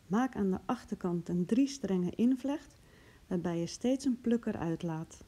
Maak aan de achterkant een 3-strengen invlecht, waarbij je steeds een plukker uitlaat.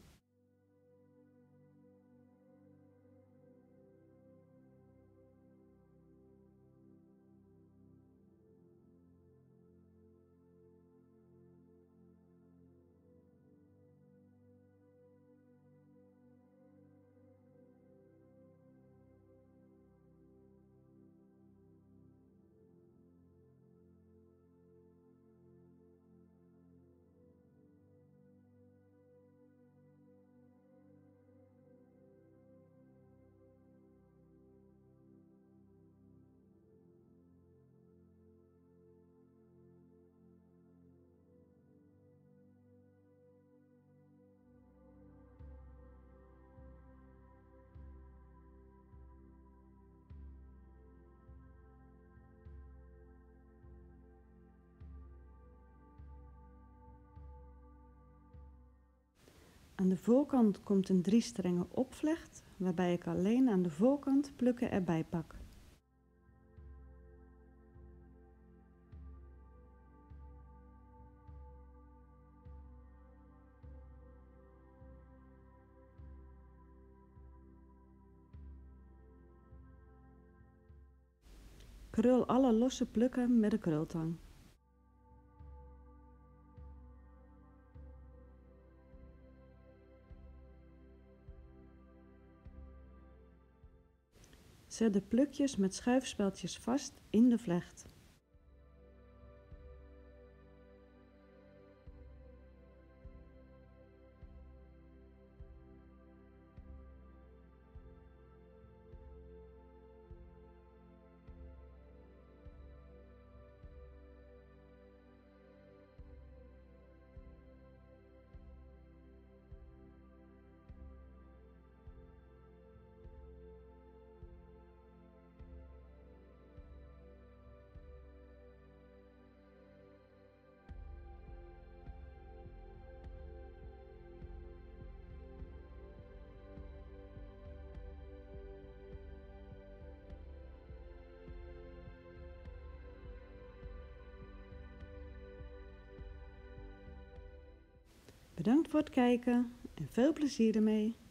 Aan de voorkant komt een 3-strengen opvlecht, waarbij ik alleen aan de voorkant plukken erbij pak. Krul alle losse plukken met de krultang. Zet de plukjes met schuifspeldjes vast in de vlecht. Bedankt voor het kijken en veel plezier ermee!